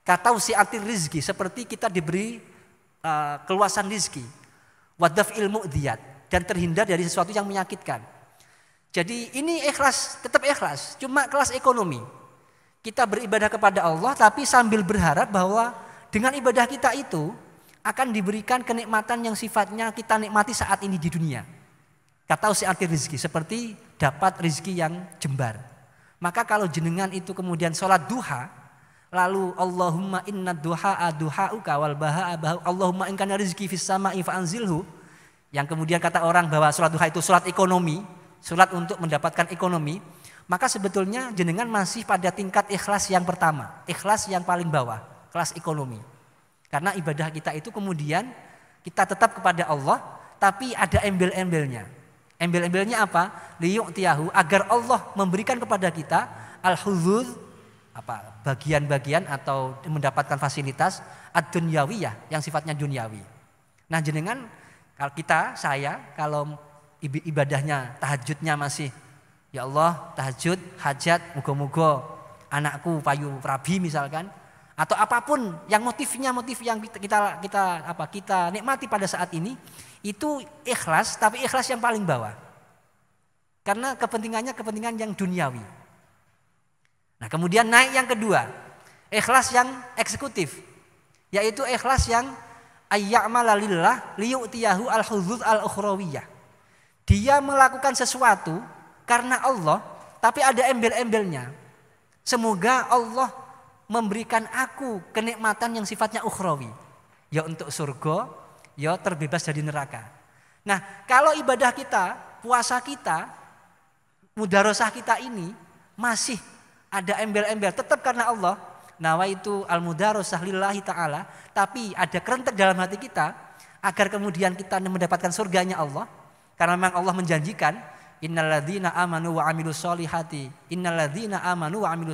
Katausiatir rizki, seperti kita diberi keluasan rizki, wadaf'il mu'diyat, dan terhindar dari sesuatu yang menyakitkan. Jadi ini ikhlas, tetap ikhlas, cuma kelas ekonomi. Kita beribadah kepada Allah tapi sambil berharap bahwa dengan ibadah kita itu akan diberikan kenikmatan yang sifatnya kita nikmati saat ini di dunia. Katausiatir rizki, seperti dapat rizki yang jembar. Maka kalau jenengan itu kemudian sholat duha, lalu Allahumma inna duha'a duha'uka wal baha'a bahu, Allahumma in kana rizki fis sama'i fa'anzilhu, yang kemudian kata orang bahwa sholat duha itu sholat ekonomi, sholat untuk mendapatkan ekonomi, maka sebetulnya jenengan masih pada tingkat ikhlas yang pertama, ikhlas yang paling bawah, kelas ekonomi. Karena ibadah kita itu kemudian kita tetap kepada Allah, tapi ada embel-embelnya. Embel-embelnya apa? Liyu'tiyahu, agar Allah memberikan kepada kita al-huzuz, bagian-bagian atau mendapatkan fasilitas ad-dunyawiyah yang sifatnya duniawi. Nah, jenengan kalau ibadahnya tahajudnya masih ya Allah tahajud hajat muga-muga anakku payu rabi misalkan, atau apapun yang motif yang kita nikmati pada saat ini, itu ikhlas, tapi ikhlas yang paling bawah. Karena kepentingan yang duniawi. Nah, kemudian naik yang kedua, ikhlas yang eksekutif, yaitu ikhlas yang ayya'mala lillah liyu'tiyahu al-huzuz al-ukhrawiyah. Dia melakukan sesuatu karena Allah, tapi ada embel-embelnya. Semoga Allah memberikan aku kenikmatan yang sifatnya ukhrawi, ya untuk surga, ya terbebas dari neraka. Nah, kalau ibadah kita, puasa kita, mudarosah kita ini masih ada embel-embel tetap karena Allah, nawaitu al-mudarosah lillahi ta'ala, tapi ada kerentek dalam hati kita agar kemudian kita mendapatkan surganya Allah, karena memang Allah menjanjikan innalladzina amanu wa amilus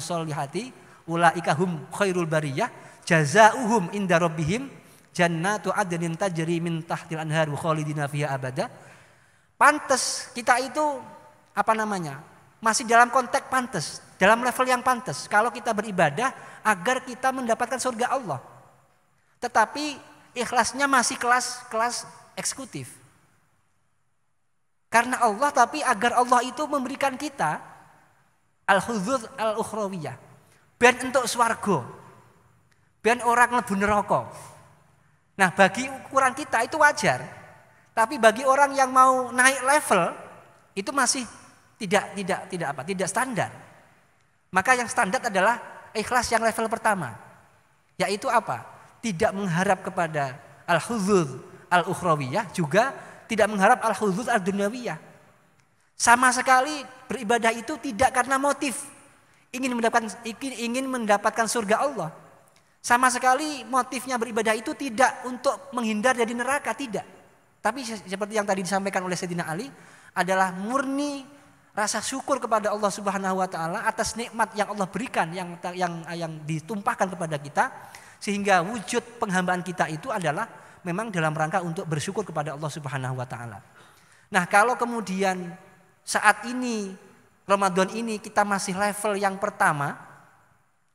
solihati ulaika hum khairul bariyah jazaohum inda rabbihim jannatu adnin tajri min tahtil anhar khalidina fiha abada. Pantes kita itu masih dalam konteks pantes, dalam level yang pantes kalau kita beribadah agar kita mendapatkan surga Allah. Tetapi ikhlasnya masih kelas eksekutif. Karena Allah, tapi agar Allah itu memberikan kita al-huzuz al-ukhrawiyah. Ben untuk swarga. Ben orang mlebu neraka. Nah, bagi ukuran kita itu wajar. Tapi bagi orang yang mau naik level itu masih tidak standar. Maka yang standar adalah ikhlas yang level pertama. Yaitu apa? Tidak mengharap kepada al-huzuz al-ukhrawiyah, juga tidak mengharap al-huzuz al-dunyawiyah. Sama sekali beribadah itu tidak karena motif ingin mendapatkan surga Allah. Sama sekali motifnya beribadah itu tidak untuk menghindar dari neraka, tidak. Tapi seperti yang tadi disampaikan oleh Sayyidina Ali, adalah murni rasa syukur kepada Allah Subhanahu wa taala atas nikmat yang Allah berikan, yang ditumpahkan kepada kita, sehingga wujud penghambaan kita itu adalah memang dalam rangka untuk bersyukur kepada Allah Subhanahu wa taala. Nah, kalau kemudian saat ini Ramadan ini kita masih level yang pertama,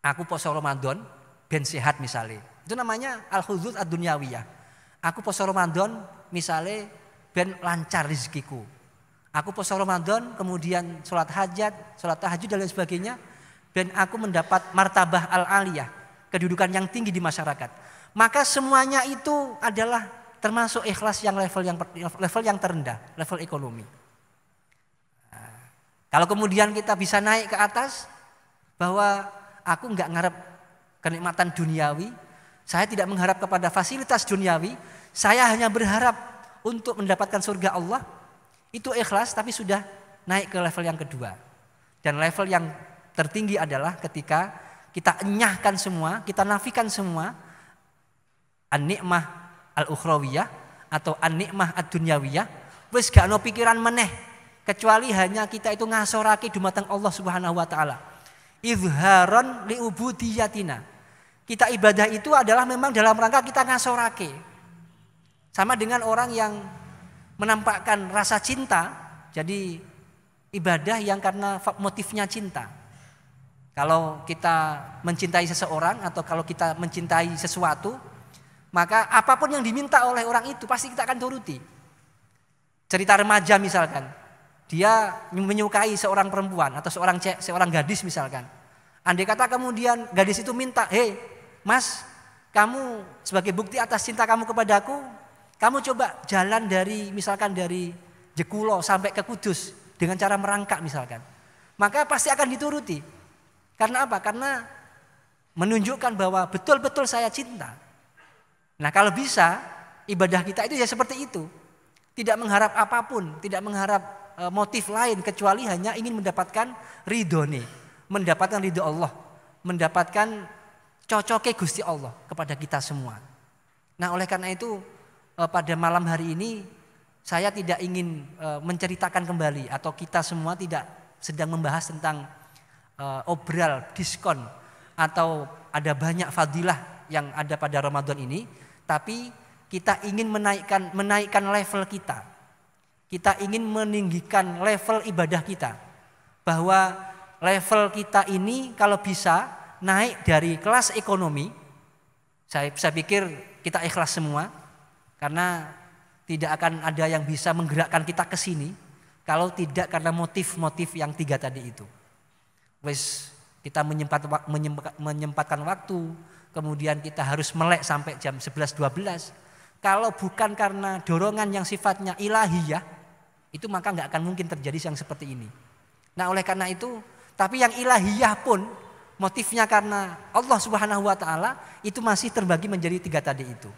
aku poso Ramadan ben sehat misalnya, itu namanya al-huzuz ad-dunyawiyah. Aku poso Ramadan misalnya ben lancar rezekiku. Aku poso Ramadan kemudian sholat tahajud dan lain sebagainya, ben aku mendapat martabah al-aliyah, kedudukan yang tinggi di masyarakat. Maka semuanya itu adalah termasuk ikhlas yang level yang terendah, level ekonomi. Kalau kemudian kita bisa naik ke atas, bahwa aku enggak ngarep kenikmatan duniawi, saya tidak mengharap kepada fasilitas duniawi, saya hanya berharap untuk mendapatkan surga Allah, itu ikhlas, tapi sudah naik ke level yang kedua. Dan level yang tertinggi adalah ketika kita enyahkan semua, kita nafikan semua an-nikmah al-ukhrawiyah atau an-nikmah ad-dunyawiyah, wis gak ono pikiran meneh, kecuali hanya kita itu ngasorake dumateng Allah Subhanahu wa taala. Izharon li ubudiyatina. Kita ibadah itu adalah memang dalam rangka kita ngasorake. Sama dengan orang yang menampakkan rasa cinta, jadi ibadah yang karena motifnya cinta. Kalau kita mencintai seseorang atau kalau kita mencintai sesuatu, maka apapun yang diminta oleh orang itu pasti kita akan turuti. Cerita remaja misalkan, dia menyukai seorang perempuan atau seorang gadis misalkan. Andai kata kemudian gadis itu minta, "Hei, Mas, kamu sebagai bukti atas cinta kamu kepadaku, kamu coba jalan dari Jekulo sampai ke Kudus dengan cara merangkak misalkan." Maka pasti akan dituruti. Karena apa? Karena menunjukkan bahwa betul-betul saya cinta. Nah, kalau bisa ibadah kita itu ya seperti itu. Tidak mengharap apapun, tidak mengharap motif lain kecuali hanya ingin mendapatkan ridhone, mendapatkan ridho Allah, mendapatkan cocoknya Gusti Allah kepada kita semua. Nah, oleh karena itu pada malam hari ini saya tidak ingin menceritakan kembali atau kita semua tidak sedang membahas tentang obral, diskon atau ada banyak fadilah yang ada pada Ramadan ini, tapi kita ingin menaikkan level kita. Kita ingin meninggikan level ibadah kita. Bahwa level kita ini kalau bisa naik dari kelas ekonomi, saya pikir kita ikhlas semua karena tidak akan ada yang bisa menggerakkan kita ke sini kalau tidak karena motif-motif yang 3 tadi itu. Wes kita menyempatkan waktu, kemudian kita harus melek sampai jam 11-12. Kalau bukan karena dorongan yang sifatnya ilahiyah, itu maka nggak akan mungkin terjadi yang seperti ini. Nah oleh karena itu, tapi yang ilahiyah pun motifnya karena Allah Subhanahu wa Ta'ala itu masih terbagi menjadi 3 tadi itu.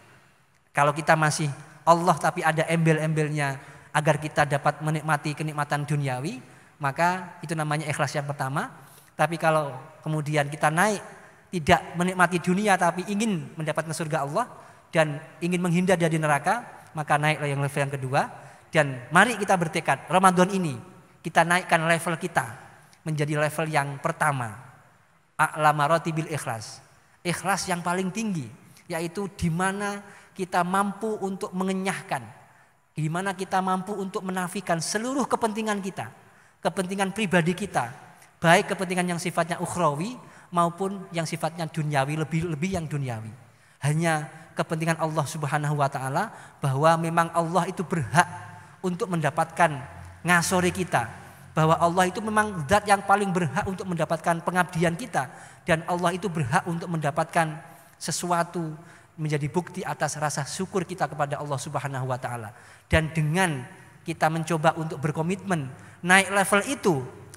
Kalau kita masih Allah tapi ada embel-embelnya agar kita dapat menikmati kenikmatan duniawi, maka itu namanya ikhlas yang pertama. Tapi kalau kemudian kita naik tidak menikmati dunia tapi ingin mendapatkan surga Allah dan ingin menghindar dari neraka, maka naiklah yang level yang kedua. Dan mari kita bertekad Ramadan ini kita naikkan level kita menjadi level yang pertama, a'la maratibil ikhlas. Ikhlas yang paling tinggi, yaitu di mana kita mampu untuk mengenyahkan, di mana kita mampu untuk menafikan seluruh kepentingan kita, kepentingan pribadi kita, baik kepentingan yang sifatnya ukhrawi maupun yang sifatnya duniawi, lebih yang duniawi. Hanya kepentingan Allah Subhanahu wa Ta'ala, bahwa memang Allah itu berhak untuk mendapatkan ngasori kita, bahwa Allah itu memang zat yang paling berhak untuk mendapatkan pengabdian kita, dan Allah itu berhak untuk mendapatkan sesuatu menjadi bukti atas rasa syukur kita kepada Allah Subhanahu wa Ta'ala. Dan dengan kita mencoba untuk berkomitmen naik level itu,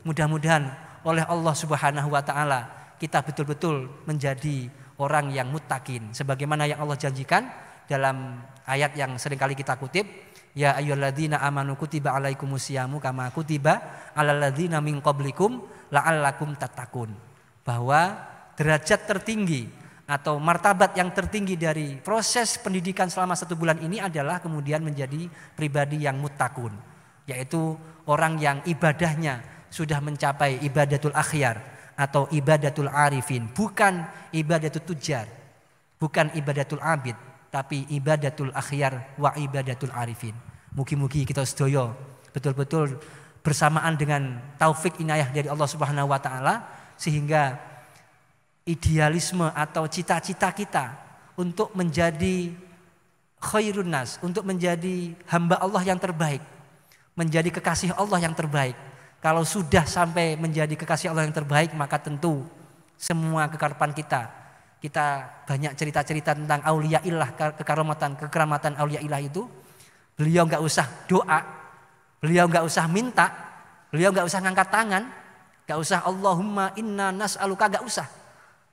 mudah-mudahan oleh Allah Subhanahu wa Ta'ala kita betul-betul menjadi orang yang muttaqin, sebagaimana yang Allah janjikan dalam ayat yang seringkali kita kutip, ya ayyuhalladzina amanu kutiba alaikumusyamu kama kutiba alal ladzina min qablikum la'allakum tattaqun. Bahwa derajat tertinggi atau martabat yang tertinggi dari proses pendidikan selama 1 bulan ini adalah kemudian menjadi pribadi yang muttaqun, yaitu orang yang ibadahnya sudah mencapai ibadatul akhyar atau ibadatul arifin, bukan ibadatul tujar, bukan ibadatul abid, tapi ibadatul akhyar wa ibadatul arifin. Mugi-mugi kita sedaya betul-betul bersamaan dengan taufik inayah dari Allah Subhanahu wa Ta'ala, sehingga idealisme atau cita-cita kita untuk menjadi khairun nas, untuk menjadi hamba Allah yang terbaik, menjadi kekasih Allah yang terbaik. Kalau sudah sampai menjadi kekasih Allah yang terbaik, maka tentu semua kekarapan kita banyak cerita-cerita tentang aulia ilah, kekeramatan aulia ilah itu. Beliau nggak usah doa, beliau nggak usah minta, beliau nggak usah ngangkat tangan, nggak usah Allahumma inna nas'aluka, nggak usah.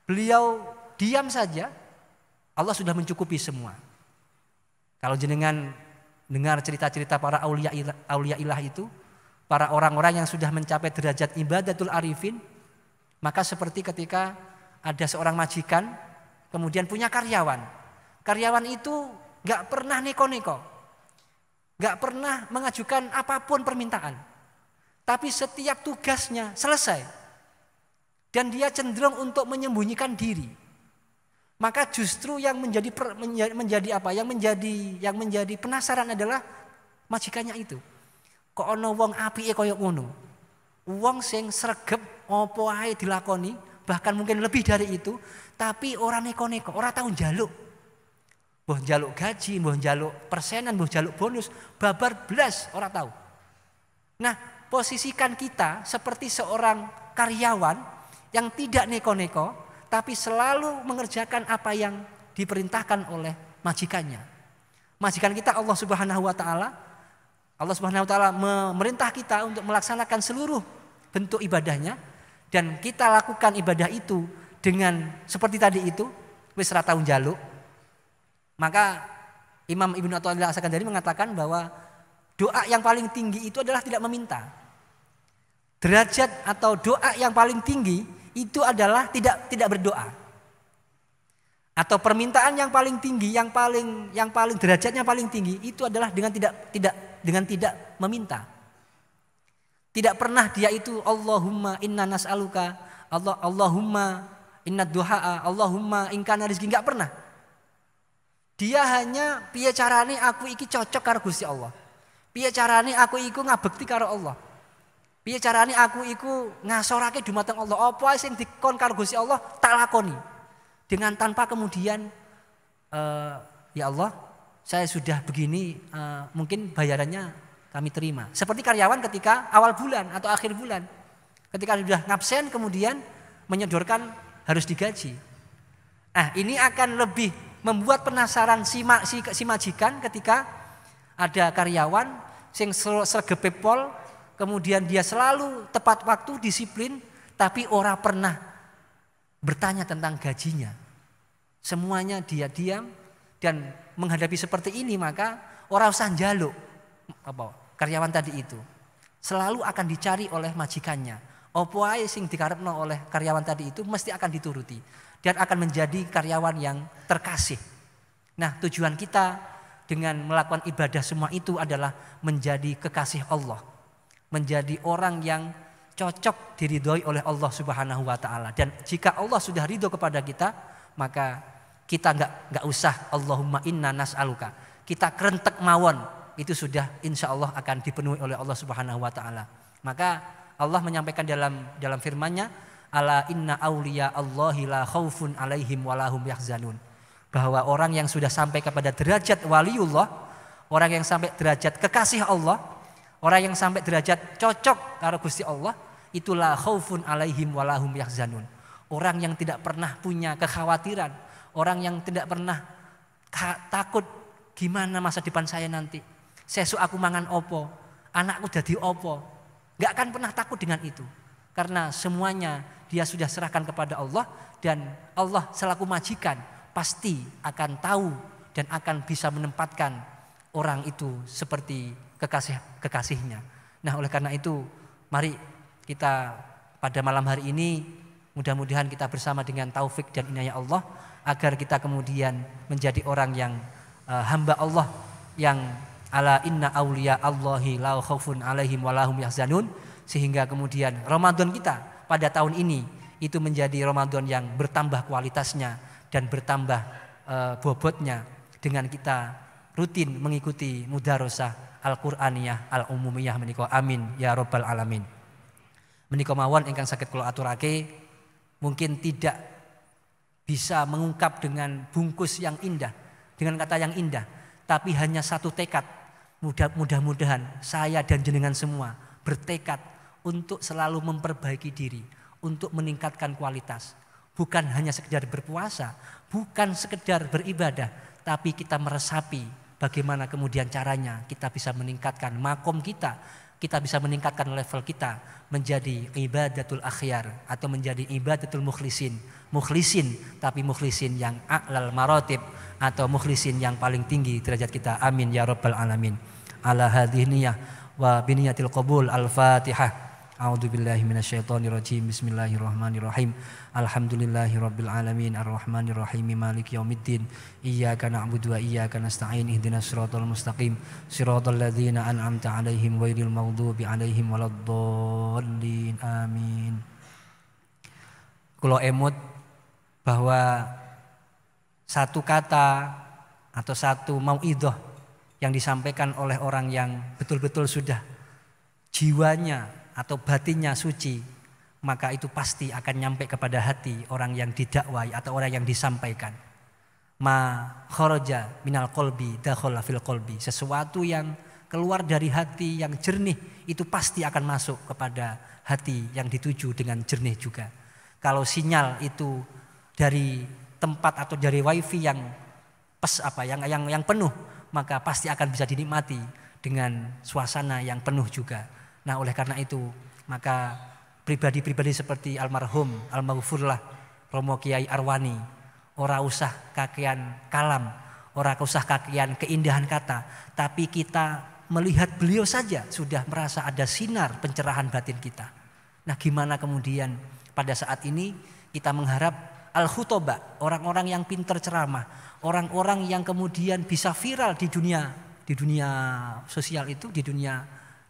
Beliau diam saja, Allah sudah mencukupi semua. Kalau jenengan dengar cerita-cerita para aulia ilah itu, para orang-orang yang sudah mencapai derajat ibadatul arifin, maka seperti ketika ada seorang majikan kemudian punya karyawan. Karyawan itu gak pernah neko-neko, gak pernah mengajukan apapun permintaan, tapi setiap tugasnya selesai. Dan dia cenderung untuk menyembunyikan diri. Maka justru yang menjadi penasaran adalah majikannya itu. Kok ono wong apike koyo ngono? Wong sing sregep apa ae dilakoni, bahkan mungkin lebih dari itu, tapi ora neko-neko, ora tau njaluk. Mbah njaluk gaji, mbah njaluk persenan, mbah njaluk bonus, babar blas ora tahu. Nah, posisikan kita seperti seorang karyawan yang tidak neko-neko, tapi selalu mengerjakan apa yang diperintahkan oleh majikannya. Majikan kita Allah Subhanahu wa Ta'ala. Allah Subhanahu wa Ta'ala memerintah kita untuk melaksanakan seluruh bentuk ibadahnya, dan kita lakukan ibadah itu dengan seperti tadi itu, wis ra tau njaluk. Maka Imam Ibnu Athaillah As-Sakandari mengatakan bahwa doa yang paling tinggi itu adalah tidak meminta. Derajat atau doa yang paling tinggi itu adalah tidak berdoa. Atau permintaan yang paling tinggi, yang paling derajatnya paling tinggi itu adalah dengan tidak dengan tidak meminta. Tidak pernah dia itu Allahumma inna nas'aluka, Allahumma inna duha'a, Allahumma ingkana rizki, enggak pernah. Dia hanya piye carane aku iki cocok karo Gusti Allah. Piye carane aku iku ngabekti karo Allah. Piye carane aku iku ngasorake dumateng Allah. Apa sing dikon karo Gusti Allah tak lakoni. Dengan tanpa kemudian ya Allah, saya sudah begini, mungkin bayarannya kami terima. Seperti karyawan ketika awal bulan atau akhir bulan. Ketika sudah ngabsen kemudian menyodorkan harus digaji. Nah, ini akan lebih membuat penasaran si majikan ketika ada karyawan sing sregep pol, kemudian dia selalu tepat waktu, disiplin, tapi ora pernah bertanya tentang gajinya. Semuanya dia diam, dan menghadapi seperti ini maka ora usah njaluk karyawan tadi itu. Selalu akan dicari oleh majikannya. Opo ae sing dikarepno oleh karyawan tadi itu mesti akan dituruti dan akan menjadi karyawan yang terkasih. Nah, tujuan kita dengan melakukan ibadah semua itu adalah menjadi kekasih Allah. Menjadi orang yang cocok diridhoi oleh Allah Subhanahu wa taala. Dan jika Allah sudah ridho kepada kita, maka kita enggak usah Allahumma inna nas'aluka. Kita kerentek mawon, itu sudah insya Allah akan dipenuhi oleh Allah Subhanahu wa taala. Maka Allah menyampaikan dalam firman-Nya, ala inna auliya Allahi la khaufun alaihim walahum yahzanun. Bahwa orang yang sudah sampai kepada derajat waliullah, orang yang sampai derajat kekasih Allah, orang yang sampai derajat cocok karo Gusti Allah, itulah khaufun alaihim walahum yahzanun. Orang yang tidak pernah punya kekhawatiran, orang yang tidak pernah takut gimana masa depan saya nanti. Sesuk aku mangan opo, anakku dadi opo. Gak akan pernah takut dengan itu. Karena semuanya dia sudah serahkan kepada Allah, dan Allah selaku majikan pasti akan tahu dan akan bisa menempatkan orang itu seperti kekasihnya. Nah, oleh karena itu mari kita pada malam hari ini mudah-mudahan kita bersama dengan taufik dan inayah Allah agar kita kemudian menjadi orang yang hamba Allah yang ala inna auliya Allahi la khaufun alaihim walahum yahzanun, sehingga kemudian Ramadan kita pada tahun ini itu menjadi Ramadan yang bertambah kualitasnya dan bertambah bobotnya dengan kita rutin mengikuti mudarosah Al-Qur'aniyah Al-Umumiyah menika. Amin ya rabbal alamin. Menika mawon ingkang saged kula aturake, mungkin tidak bisa mengungkap dengan bungkus yang indah, dengan kata yang indah, tapi hanya satu tekad. Mudah-mudahan saya dan jenengan semua bertekad untuk selalu memperbaiki diri, untuk meningkatkan kualitas. Bukan hanya sekedar berpuasa, bukan sekedar beribadah, tapi kita meresapi bagaimana kemudian caranya kita bisa meningkatkan makom kita bisa meningkatkan level kita menjadi ibadatul akhyar atau menjadi ibadatul mukhlisin. Mukhlisin, tapi mukhlisin yang a'lal maratib atau mukhlisin yang paling tinggi derajat kita. Amin ya rabbal alamin. Ala hadhihi niyah wa biniyatil qabul. Al-Fatihah. A'udzubillahi minasyaitonirrajim. Bismillahirrahmanirrahim. Alhamdulillahirabbil alamin arrahmanirrahim maliki yaumiddin. Iyyaka na'budu wa iyyaka nasta'in. Ihdinas siratal mustaqim. Siratal ladzina an'amta 'alaihim ghairil maghdubi 'alaihim waladdallin. Amin. Kula emut bahwa satu kata atau satu mauidhah yang disampaikan oleh orang yang betul-betul sudah jiwanya atau batinnya suci, maka itu pasti akan nyampe kepada hati orang yang didakwai atau orang yang disampaikan. Ma kharaja minal qalbi dakhala fil qalbi. Sesuatu yang keluar dari hati yang jernih itu pasti akan masuk kepada hati yang dituju dengan jernih juga. Kalau sinyal itu dari tempat atau dari wifi yang yang penuh, maka pasti akan bisa dinikmati dengan suasana yang penuh juga. Nah, oleh karena itu, maka pribadi-pribadi seperti almarhum almaghfurlah Romo Kiai Arwani, ora usah kakean kalam, ora usah kakean keindahan kata, tapi kita melihat beliau saja sudah merasa ada sinar pencerahan batin kita. Nah, gimana kemudian pada saat ini kita mengharap al-khutobah, orang-orang yang pintar ceramah, orang-orang yang kemudian bisa viral di dunia sosial itu, di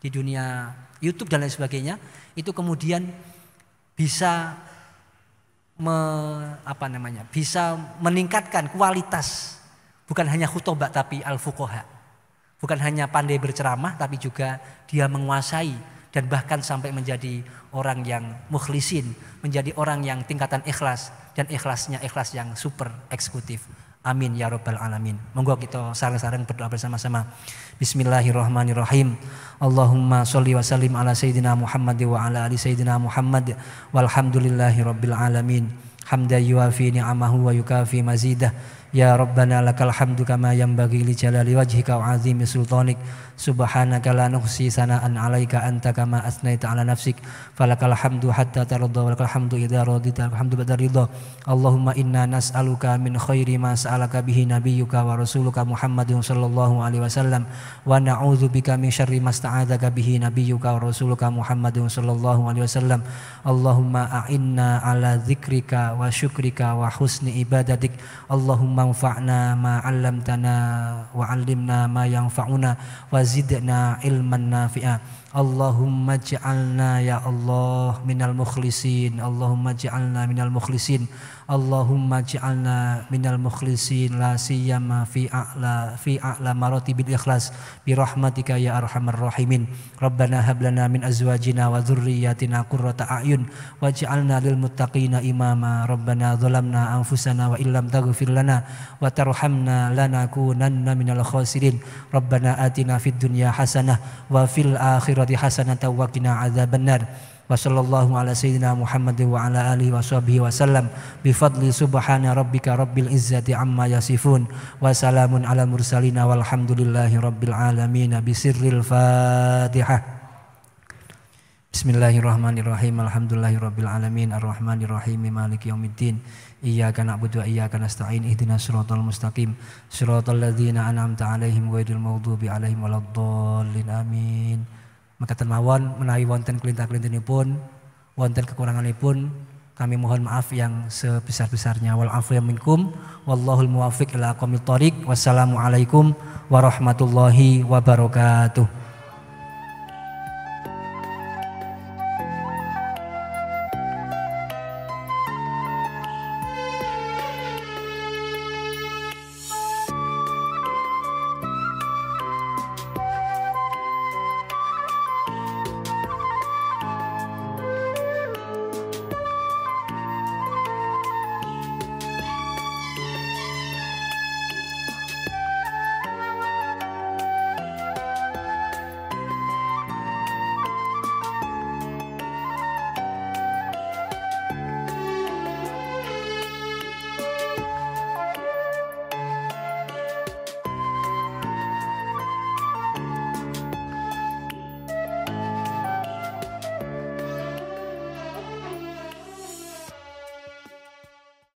dunia YouTube dan lain sebagainya, itu kemudian bisa bisa meningkatkan kualitas, bukan hanya khutbah tapi al-fuqaha. Bukan hanya pandai berceramah tapi juga dia menguasai dan bahkan sampai menjadi orang yang mukhlisin, menjadi orang yang tingkatan ikhlas dan ikhlasnya ikhlas yang super eksekutif. Amin ya rabbal alamin. Monggo kita sareng-sareng berdoa bersama-sama. Bismillahirrahmanirrahim. Allahumma sholli wa sallim ala sayyidina Muhammad wa ala ali sayyidina Muhammad walhamdulillahi rabbil alamin. Hamdan yuafi ni'amahu wa yukafi mazidah. Ya Rabbana lakal hamdu kama yanbaghi li jalali wajhika wa azimi sultanik. Subhanaka la nuhsi sana'an 'alaika anta kama asnaita 'ala nafsik. Falakal hamdu hatta tarda walakal hamdu idza radita wal hamdu ba'da ridha. Allahumma inna nas'aluka min khairi ma sa'alaka bihi nabiyyuka wa rasuluka Muhammadun sallallahu alaihi wasallam wa na'udzubika min syarri ma sta'adzaka bihi nabiyyuka wa rasuluka Muhammadun sallallahu alaihi wasallam. Allahumma a'inna 'ala dzikrika wa syukrika wa husni ibadatik. Allahumma anfa'na ma 'allamtana wa 'allimna ma yanfa'una wa zidna ilman nafi'a. Allahumma ja'alna ya Allah minal mukhlisin. Allahumma ja'alna minal mukhlisin. Allahumma ja'alna minal mukhlisin la siyama fi a'la maratibil ikhlas bi rahmatika ya arhamar rahimin. Rabbana hab lana min azwajina wa dzurriyyatina qurrata a'yun waj'alna lil muttaqina imama. Rabbana zalamna anfusana wa illam taghfir lana wa tarhamna lanakunanna minal khasirin. Rabbana atina fid dunya hasanah wa fil akhirati hasanatan wa qina adzabannar. Wa sallallahu ala sayyidina Muhammad wa ala alihi wa sahbihi wa sallam bi fadli subhana rabbika rabbil izzati amma yasifun wa salamun ala mursalin walhamdulillahi rabbil alamin. Bi sirril Fatihah. Bismillahirrahmanirrahim. Alhamdulillahi rabbil alamin arrahmanir rahim maliki yaumiddin. Iyyaka na'budu wa iyyaka nasta'in ihdinas siratal mustaqim siratal ladzina an'amta 'alaihim ghairil maghdubi 'alaihim waladdallin. Amin. Mekaten mawon menawi wonten kelintah-kelintinipun, wonten kekuranganipun, kami mohon maaf yang sebesar-besarnya. Wal afwa minkum wallahul muwaffiq ila aqwamit thoriq. Wassalamualaikum warahmatullahi wabarakatuh.